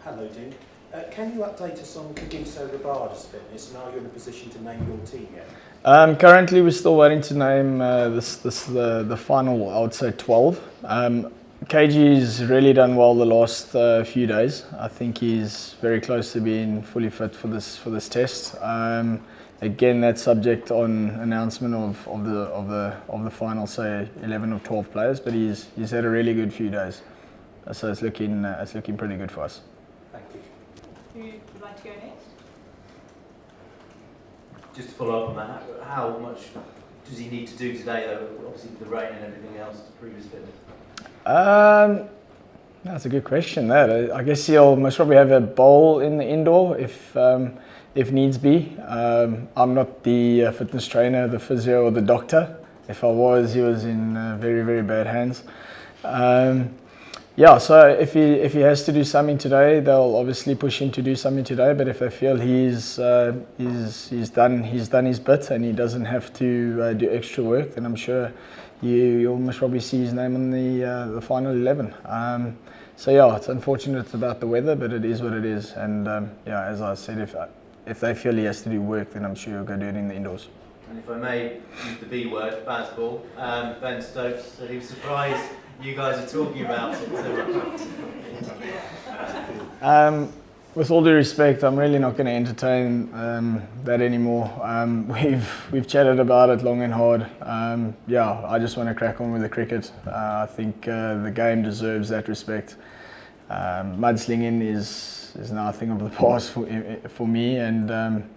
Hello, Dean. Can you update us on Kagiso Rabada's fitness, and are you in a position to name your team yet? Currently, we're still waiting to name the final, I would say, 12. KG's really done well the last few days. I think he's very close to being fully fit for this test. Again, that's subject on announcement of the final, say 11 or 12 players. But he's had a really good few days, so it's looking pretty good for us. Thank you. Who would like to go next? Just to follow up on that, how much does he need to do today, though? Obviously, with the rain and everything else to prove his fitness. That's a good question. That I guess he'll most probably have a bowl in the indoor if needs be. I'm not the fitness trainer, the physio, or the doctor. If I was, he was in very, very bad hands. Yeah, so if he has to do something today, they'll obviously push him to do something today. But if they feel he's done his bit and he doesn't have to do extra work, then I'm sure you'll most probably see his name on the final 11. So yeah, it's unfortunate about the weather, but it is what it is. And yeah, as I said, if they feel he has to do work, then I'm sure he'll go do it in the indoors. And if I may use the B word, baseball, Ben Stokes said he was surprised you guys are talking about it so much. With all due respect, I'm really not going to entertain that anymore. We've chatted about it long and hard. Yeah, I just want to crack on with the cricket. I think the game deserves that respect. Mudslinging is now a thing of the past for me, and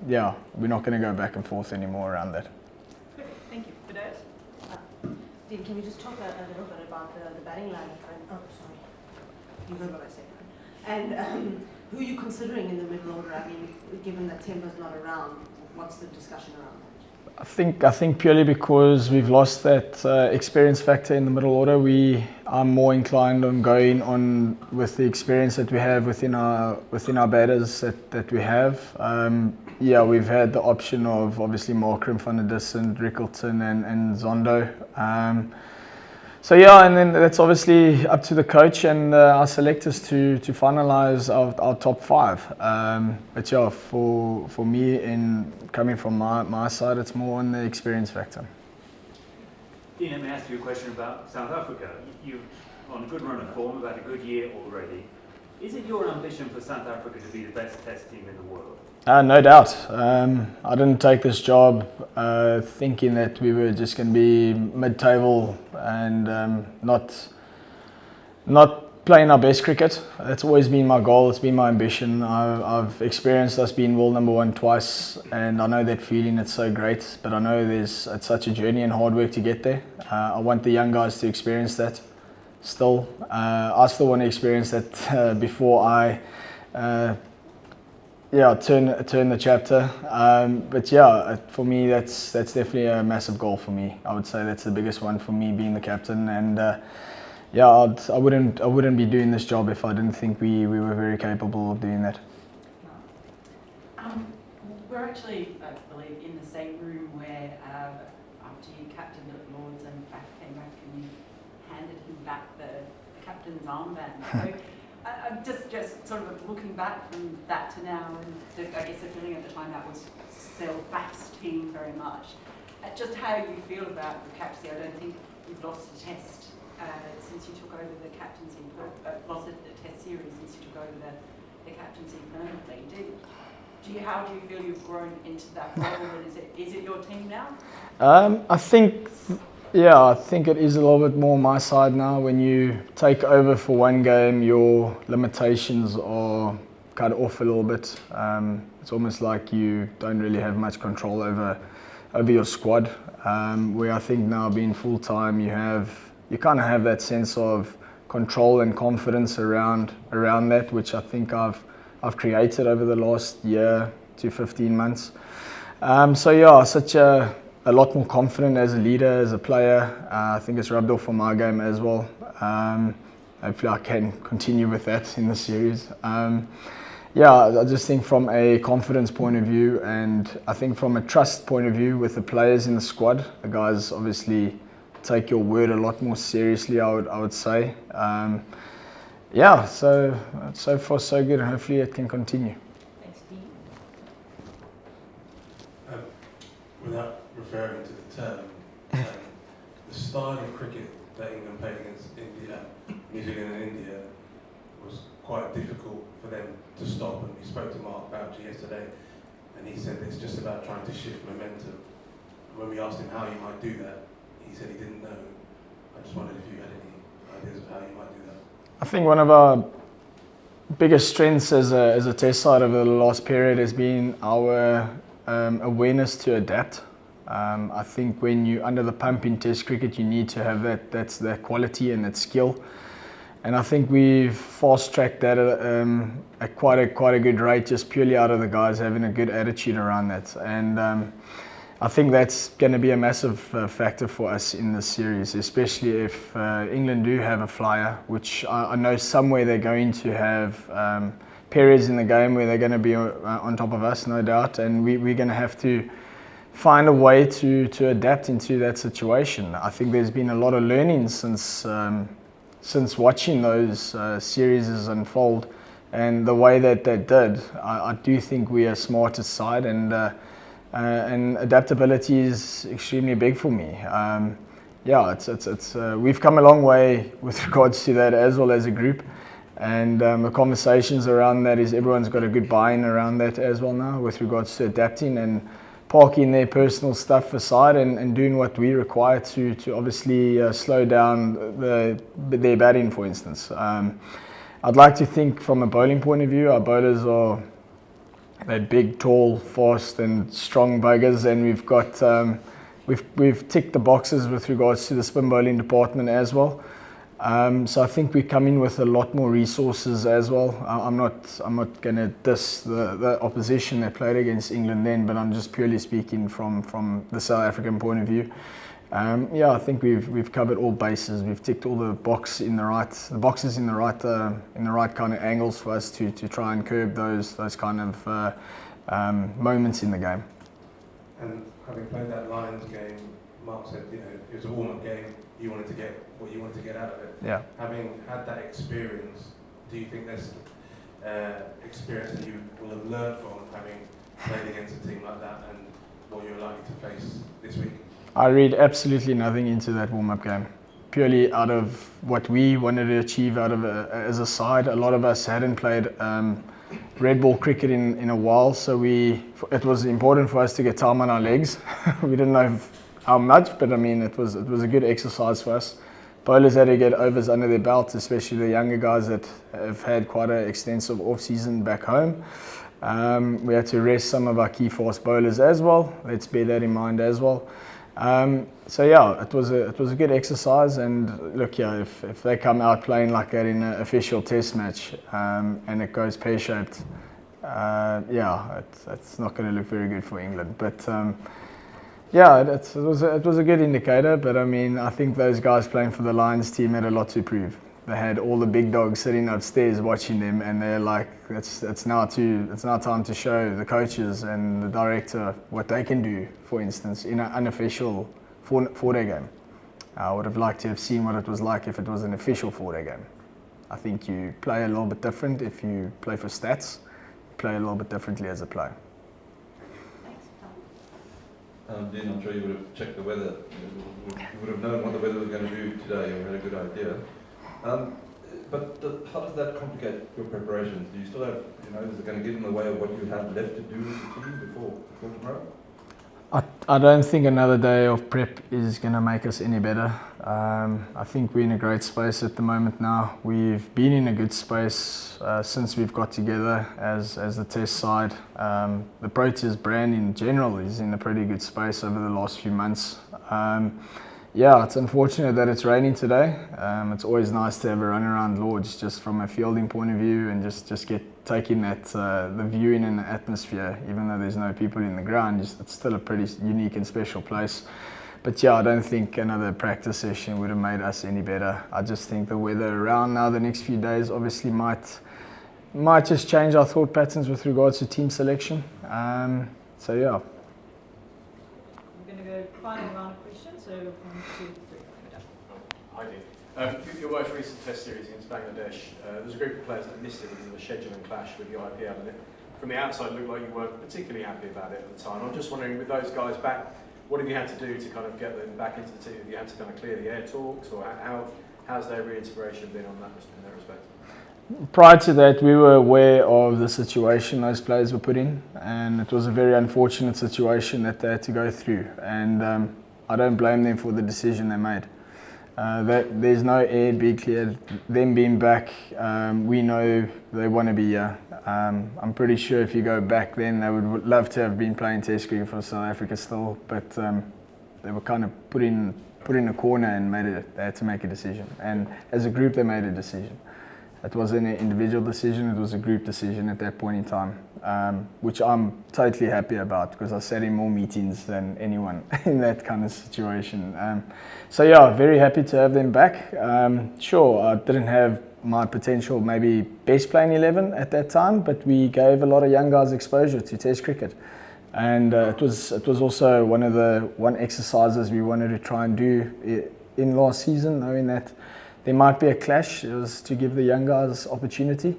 yeah, we're not going to go back and forth anymore around that. Perfect. Thank you. Proteas? Dean, can we just talk a little bit about the batting line? Oh, sorry. You heard what I said. And who are you considering in the middle order? I mean, given that Temba's not around, what's the discussion around that? I think purely because we've lost that experience factor in the middle order, I'm more inclined on going on with the experience that we have within our batters that we have. Yeah, we've had the option of obviously Markram, Van der Dussen, Rickleton and Zondo. So yeah, and then that's obviously up to the coach and our selectors to finalise our top 5. But yeah, for me, in coming from my side, it's more on the experience factor. Dean, let me ask you a question about South Africa. You're on a good run of form, about a good year already. Is it your ambition for South Africa to be the best test team in the world? No doubt. I didn't take this job thinking that we were just going to be mid-table and not playing our best cricket. That's always been my goal. It's been my ambition. I've experienced us being world number 1 twice, and I know that feeling. It's so great. But I know it's such a journey and hard work to get there. I want the young guys to experience that. Still, I still want to experience that before I. Yeah, turn the chapter. But yeah, for me, that's definitely a massive goal for me. I would say that's the biggest one for me, being the captain. And yeah, I wouldn't be doing this job if I didn't think we were very capable of doing that. We're actually, I believe, in the same room where after you captained at Lords and came back and you handed him back the captain's armband. So, I'm just sort of looking back from that to now, and I guess the feeling at the time that was Self-Bass team very much. Just how you feel about the captaincy. I don't think you've lost a test since you took over the captaincy, lost a test series since you took over the captaincy permanently. How do you feel you've grown into that role, and is it your team now? I think it is a little bit more my side now. When you take over for one game, your limitations are cut off a little bit. It's almost like you don't really have much control over your squad. Where I think now, being full time, you kind of have that sense of control and confidence around that, which I think I've created over the last year to 15 months. So yeah, such a lot more confident as a leader, as a player. I think it's rubbed off on my game as well. Hopefully I can continue with that in the series. Yeah, I just think from a confidence point of view, and I think from a trust point of view with the players in the squad, the guys obviously take your word a lot more seriously, I would say. yeah, so far so good, and hopefully it can continue. Thanks, Dean. Without referring to the term, the style of cricket that England played against India, New Zealand and India was quite difficult for them to stop. And we spoke to Mark Boucher yesterday, and he said it's just about trying to shift momentum. When we asked him how you might do that, he said he didn't know. I just wondered if you had any ideas of how you might do that. I think one of our biggest strengths as a test side over the last period has been our awareness to adapt. I think when you're under the pump in test cricket, you need to have that quality and that skill. And I think we've fast-tracked that at quite a good rate, just purely out of the guys having a good attitude around that. And I think that's going to be a massive factor for us in this series, especially if England do have a flyer, which I know somewhere they're going to have periods in the game where they're going to be on top of us, no doubt, and we're going to have to find a way to adapt into that situation. I think there's been a lot of learning since watching those series unfold, and the way that they did. I do think we are smarter side, and adaptability is extremely big for me. We've come a long way with regards to that as well as a group, and the conversations around that is everyone's got a good buy-in around that as well now with regards to adapting and parking their personal stuff aside and doing what we require to obviously slow down their batting, for instance. I'd like to think from a bowling point of view, our bowlers are they're big, tall, fast and strong buggers, and we've got we've ticked the boxes with regards to the spin bowling department as well. So I think we come in with a lot more resources as well. I'm not going to diss the opposition that played against England then, but I'm just purely speaking from the South African point of view. I think we've covered all bases. We've ticked all the boxes in the right kind of angles for us to try and curb those kind of moments in the game. And having played that Lions game, Mark said, it was a warm-up game. You wanted to get what you wanted to get out of it. Yeah. Having had that experience, do you think there's experience that you will have learned from having played against a team like that and what you're likely to face this week? I read absolutely nothing into that warm-up game. Purely out of what we wanted to achieve out of as a side. A lot of us hadn't played red ball cricket in a while, so it was important for us to get time on our legs. We didn't know how much, but I mean it was a good exercise for us. Bowlers had to get overs under their belt, especially the younger guys that have had quite an extensive off-season back home. We had to rest some of our key fast bowlers as well. Let's bear that in mind as well. It was a good exercise, and look, if they come out playing like that in an official test match and it goes pear-shaped, it's not going to look very good for England. But it was a good indicator. But I mean, I think those guys playing for the Lions team had a lot to prove. They had all the big dogs sitting upstairs watching them, and they're like, it's now time to show the coaches and the director what they can do. For instance, in an unofficial four-day game, I would have liked to have seen what it was like if it was an official four-day game. I think you play a little bit different if you play for stats. You play a little bit differently as a player. Dean, I'm sure you would have checked the weather. You would have known what the weather was going to do today, or had a good idea. How does that complicate your preparations? Do you still have, is it going to get in the way of what you have left to do with the team before tomorrow? I don't think another day of prep is going to make us any better. I think we're in a great space at the moment now. We've been in a good space since we've got together as the test side. The Proteas brand in general is in a pretty good space over the last few months. It's unfortunate that it's raining today. It's always nice to have a run around Lords just from a fielding point of view and just taking that the viewing and the atmosphere, even though there's no people in the ground. It's still a pretty unique and special place. But I don't think another practice session would have made us any better. I just think the weather around now the next few days obviously might just change our thought patterns with regards to team selection. We're going to go final round of questions. So 1, 2, 3. Hi, Dean. Your most recent Test series against Bangladesh, there was a group of players that missed it because of a scheduling clash with the IPL, and from the outside it looked like you weren't particularly happy about it at the time. I'm just wondering, with those guys back, what have you had to do to kind of get them back into the team? Have you had to kind of clear the air talks, or how's their reintegration been in that respect? Prior to that, we were aware of the situation those players were put in, and it was a very unfortunate situation that they had to go through, and I don't blame them for the decision they made. There's no air being cleared. Them being back, we know they want to be here. I'm pretty sure if you go back then, they would love to have been playing Test cricket for South Africa still, but they were kind of put in a corner and they had to make a decision. And as a group, they made a decision. It wasn't an individual decision, it was a group decision at that point in time, which I'm totally happy about because I sat in more meetings than anyone in that kind of situation. So yeah, very happy to have them back. Sure, I didn't have my potential maybe best playing 11 at that time, but we gave a lot of young guys exposure to Test cricket. And it was also one exercises we wanted to try and do in last season, knowing that there might be a clash. It was to give the young guys opportunity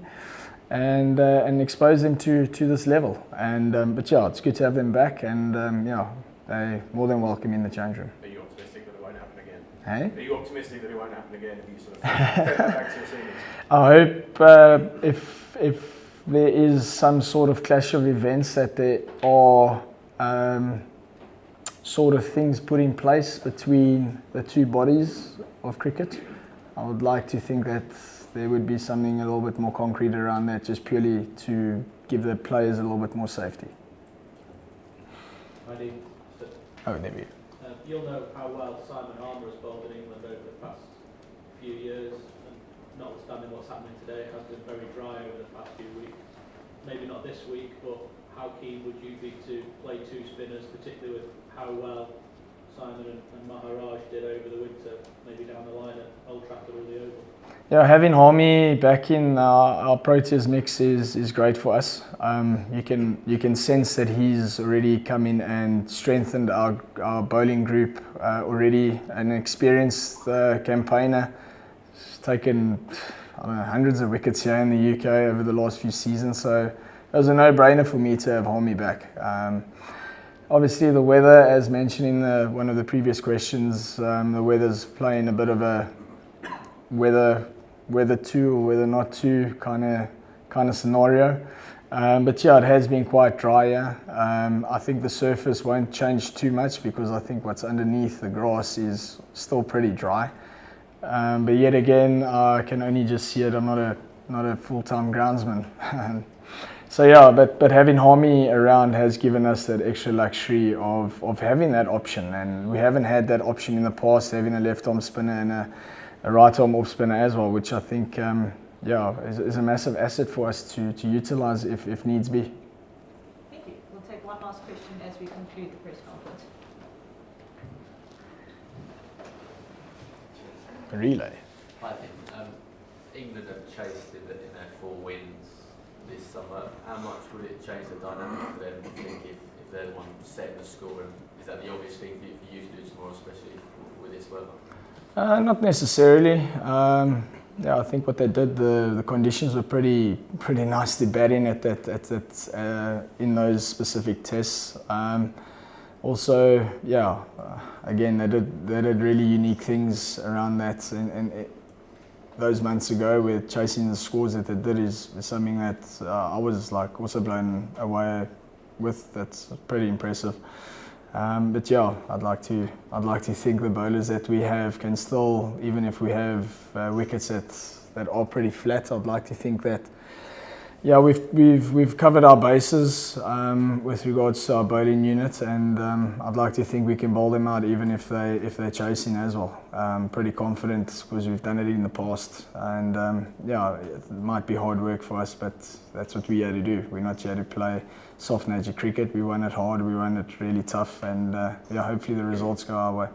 and expose them to this level. And but yeah, it's good to have them back, and yeah, they're more than welcome in the change room. Are you optimistic that it won't happen again? Hey? Are you optimistic that it won't happen again if you sort of fed that back to your seniors? I hope if there is some sort of clash of events that there are sort of things put in place between the two bodies of cricket. I would like to think that there would be something a little bit more concrete around that, just purely to give the players a little bit more safety. Hi Dean. Oh, there we go. You'll know how well Simon Harmer has bowled in England over the past few years, and notwithstanding what's happening today, it has been very dry over the past few weeks. Maybe not this week, but how keen would you be to play two spinners, particularly with how well Simon and Maharaj did over the winter, maybe down the line at Old Trafford or the Oval? Yeah, having Harmy back in our Proteas mix is great for us. You can sense that he's already come in and strengthened our bowling group already. An experienced campaigner, he's taken hundreds of wickets here in the UK over the last few seasons. So it was a no-brainer for me to have Harmy back. Obviously, the weather, as mentioned in one of the previous questions, the weather's playing a bit of a whether to or whether not to kind of scenario. But yeah, it has been quite dry here. I think the surface won't change too much because I think what's underneath the grass is still pretty dry. But yet again, I can only just see it. I'm not a full-time groundsman. So yeah, but having Harmy around has given us that extra luxury of having that option, and we haven't had that option in the past, having a left-arm spinner and a right-arm off spinner as well, which I think is a massive asset for us to utilise if needs be. Thank you. We'll take one last question as we conclude the press conference. A relay. I think England have chased in their 4 wins this summer. How much would it change the dynamic for them, do you think, if they're the one setting the score? And is that the obvious thing for you to do tomorrow, especially with this weather? Not necessarily. Yeah, I think what they did, the conditions were pretty nice to bat in in those specific tests. Also, yeah, again they did really unique things around that, and those months ago with chasing the scores that they did is something that I was like also blown away with. That's pretty impressive. But yeah, I'd like to think the bowlers that we have can still, even if we have wickets that are pretty flat, I'd like to think that yeah, we've covered our bases with regards to our bowling unit, and I'd like to think we can bowl them out even if they're chasing as well. Pretty confident because we've done it in the past, and yeah, it might be hard work for us, but that's what we had to do. We're not here to play soft nature cricket. We want it hard, we want it really tough, and yeah, hopefully the results go our way.